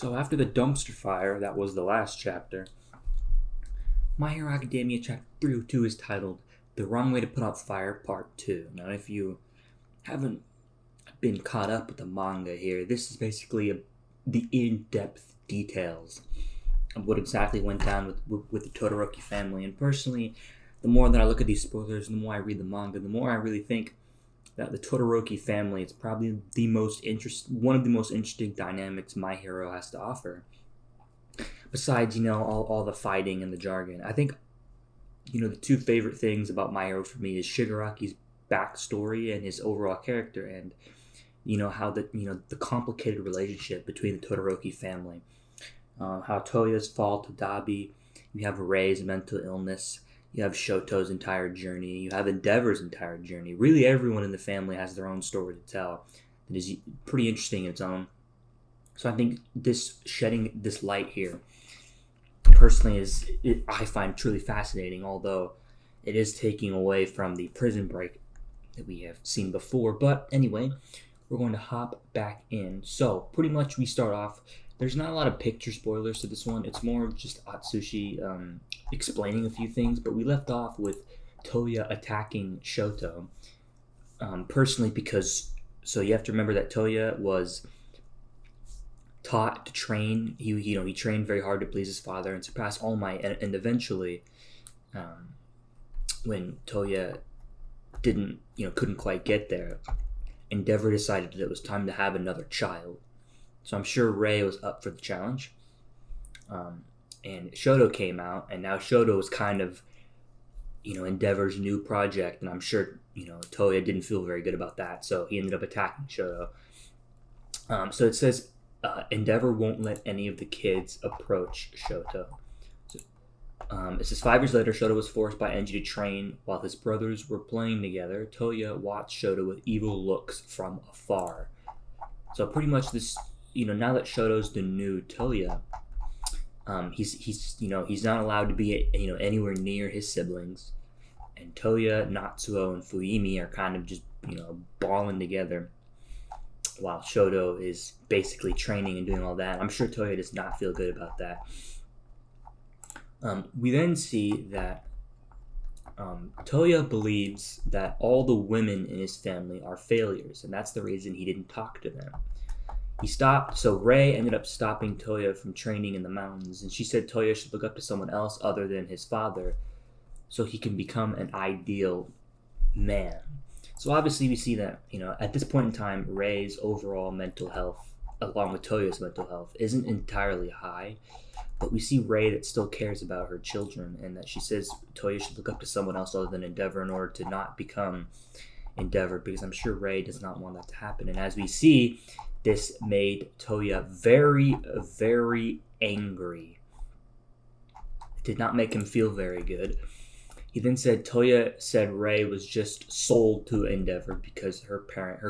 So after the dumpster fire, that was the last chapter, My Hero Academia Chapter 302 is titled The Wrong Way to Put Out Fire Part 2. Now if you haven't been caught up with the manga here, this is basically the in-depth details of what exactly went down with the Todoroki family. And personally, the more that I look at these spoilers, the more I read the manga, the more I really think that the Todoroki family is probably one of the most interesting dynamics My Hero has to offer. Besides, all the fighting and the jargon. I think, the two favorite things about My Hero for me is Shigaraki's backstory and his overall character, and, how the complicated relationship between the Todoroki family. How Touya's fall to Dabi, you have Rei's mental illness, you have Shoto's entire journey, you have Endeavor's entire journey. Really, everyone in the family has their own story to tell that is pretty interesting in its own. So I think shedding this light here, personally, I find truly fascinating, although it is taking away from the prison break that we have seen before. But anyway, we're going to hop back in. So pretty much we start off. There's not a lot of picture spoilers to this one. It's more of just Atsushi explaining a few things. But we left off with Touya attacking Shoto. Personally, because you have to remember that Touya was taught to train. He trained very hard to please his father and surpass All Might. And eventually, when Touya couldn't quite get there, Endeavor decided that it was time to have another child. So I'm sure Rei was up for the challenge. And Shoto came out, and now Shoto was kind of, Endeavor's new project, and I'm sure, Touya didn't feel very good about that, so he ended up attacking Shoto. So it says, Endeavor won't let any of the kids approach Shoto. So, it says 5 years later, Shoto was forced by Enji to train while his brothers were playing together. Touya watched Shoto with evil looks from afar. So pretty much this, now that Shoto's the new Touya, he's not allowed to be anywhere near his siblings, and Touya, Natsuo, and Fuyimi are kind of just balling together while Shoto is basically training and doing all that. I'm sure Touya does not feel good about that. We then see that Touya believes that all the women in his family are failures, and that's the reason he didn't talk to them. So Rei ended up stopping Touya from training in the mountains, and she said Touya should look up to someone else other than his father so he can become an ideal man. So obviously we see that, at this point in time, Rei's overall mental health, along with Touya's mental health, isn't entirely high, but we see Rei that still cares about her children, and that she says Touya should look up to someone else other than Endeavor in order to not become Endeavor, because I'm sure Rei does not want that to happen. And as we see, this made Touya very, very angry. It did not make him feel very good. He then said Touya said Rei was just sold to Endeavor because her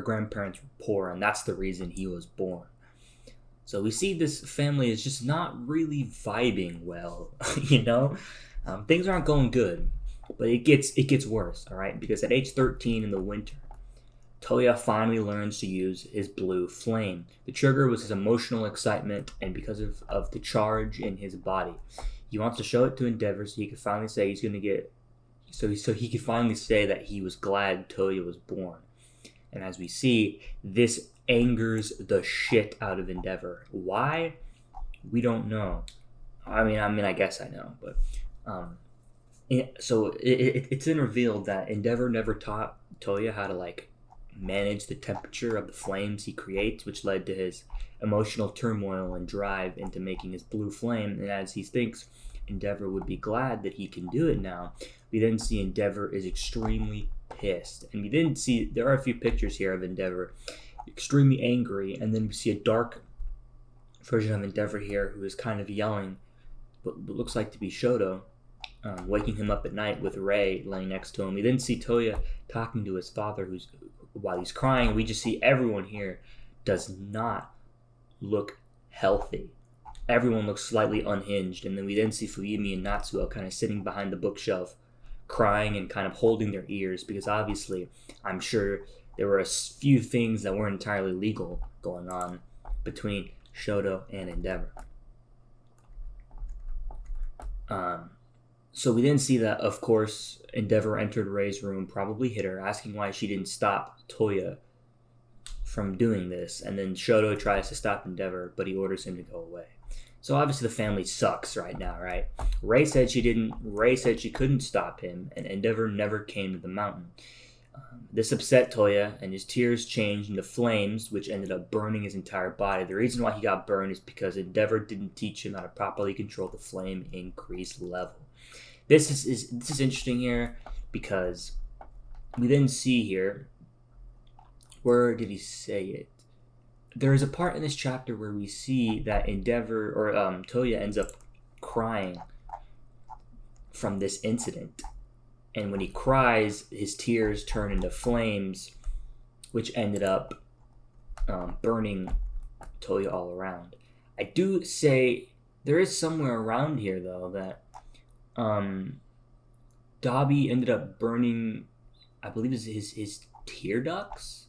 grandparents were poor, and that's the reason he was born. So we see this family is just not really vibing well, Things aren't going good, but it gets worse, all right? Because at age 13 in the winter, Touya finally learns to use his blue flame. The trigger was his emotional excitement, and because of the charge in his body. He wants to show it to Endeavor so he could finally say he's going to get... So he could finally say that he was glad Touya was born. And as we see, this angers the shit out of Endeavor. Why? We don't know. I mean, I guess I know, but... So it's then revealed that Endeavor never taught Touya how to, manage the temperature of the flames he creates, which led to his emotional turmoil and drive into making his blue flame. And as he thinks Endeavor would be glad that he can do it now, we then see Endeavor is extremely pissed. And we then see, there are a few pictures here of Endeavor extremely angry, and then we see a dark version of Endeavor here who is kind of yelling what looks like to be Shoto, waking him up at night with Rei laying next to him. We then see Touya talking to his father, while he's crying. We just see everyone here does not look healthy. Everyone looks slightly unhinged. And then we then see Fuyimi and Natsuo kind of sitting behind the bookshelf, crying and kind of holding their ears, because obviously I'm sure there were a few things that weren't entirely legal going on between Shoto, and Endeavor. So we then see that, of course, Endeavor entered Rei's room, probably hit her, asking why she didn't stop Touya from doing this. And then Shoto tries to stop Endeavor, but he orders him to go away. So obviously the family sucks right now, right? Rei said she didn't. Rei said she couldn't stop him, and Endeavor never came to the mountain. This upset Touya, and his tears changed into flames, which ended up burning his entire body. The reason why he got burned is because Endeavor didn't teach him how to properly control the flame increased level. This is interesting here because we then see here, where did he say it? There is a part in this chapter where we see that Endeavor or Touya ends up crying from this incident. And when he cries, his tears turn into flames, which ended up burning Touya all around. I do say there is somewhere around here, though, that Dabi ended up burning, I believe, his tear ducts.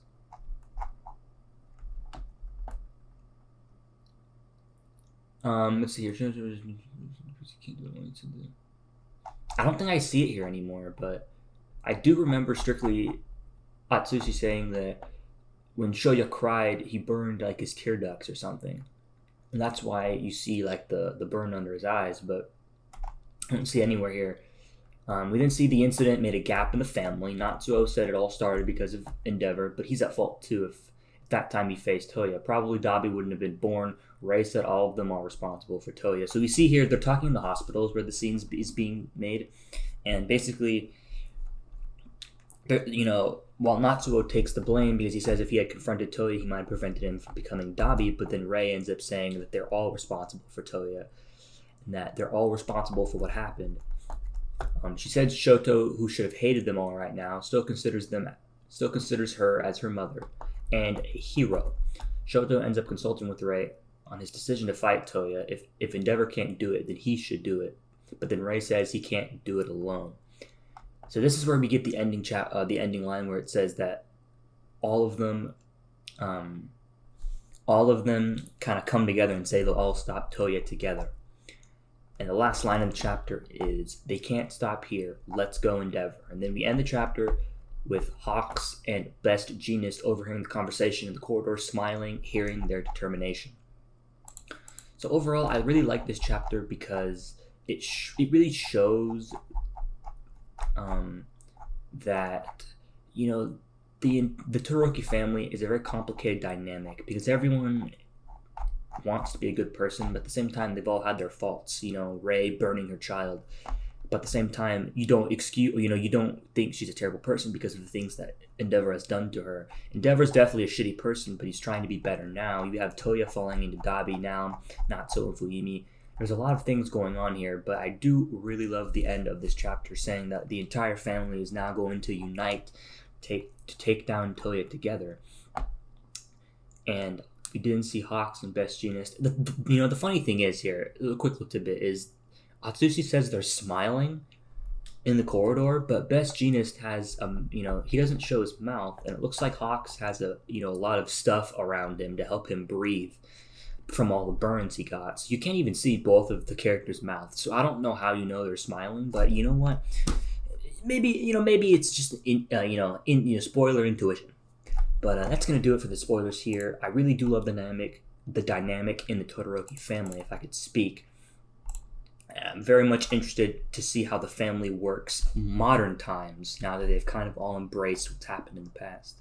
Let's see here. I don't think I see it here anymore, but I do remember strictly Atsushi saying that when Shoya cried, he burned like his tear ducts or something. And that's why you see like the burn under his eyes, but I don't see anywhere here. We then see the incident made a gap in the family. Natsuo said it all started because of Endeavor, but he's at fault too if that time he faced Touya. Probably Dabi wouldn't have been born. Rei said all of them are responsible for Touya. So we see here they're talking in the hospitals where the scene is being made, and basically, while Natsuo takes the blame because he says if he had confronted Touya, he might have prevented him from becoming Dabi, but then Rei ends up saying that they're all responsible for Touya, and that they're all responsible for what happened. She said Shoto, who should have hated them all right now, still considers her as her mother and a hero. Shoto ends up consulting with Rei on his decision to fight Touya. If Endeavor can't do it, then he should do it. But then Rei says he can't do it alone. So this is where we get the ending line where it says that all of them kind of come together and say they'll all stop Touya together. And the last line of the chapter is, "They can't stop here. Let's go, Endeavor." And then we end the chapter with Hawks and Best Genius overhearing the conversation in the corridor, smiling, hearing their determination. So overall, I really like this chapter because it really shows that the Todoroki family is a very complicated dynamic because everyone wants to be a good person, but at the same time they've all had their faults. Rei burning her child, but at the same time you don't think she's a terrible person because of the things that Endeavor has done to her. Endeavor's definitely a shitty person, but he's trying to be better now. You have Touya falling into Dabi now, Natsuo and Fuyimi. There's a lot of things going on here, but I do really love the end of this chapter saying that the entire family is now going to unite to take down Touya together. And we didn't see Hawks and Best Genius. The funny thing is here, a quick little tidbit is Atsushi says they're smiling in the corridor, but Best Genius has he doesn't show his mouth, and it looks like Hawks has a lot of stuff around him to help him breathe from all the burns he got. So you can't even see both of the characters' mouths. So I don't know how they're smiling, but you know what? Maybe it's just spoiler intuition. But that's going to do it for the spoilers here. I really do love the dynamic in the Todoroki family, if I could speak. I'm very much interested to see how the family works modern times now that they've kind of all embraced what's happened in the past.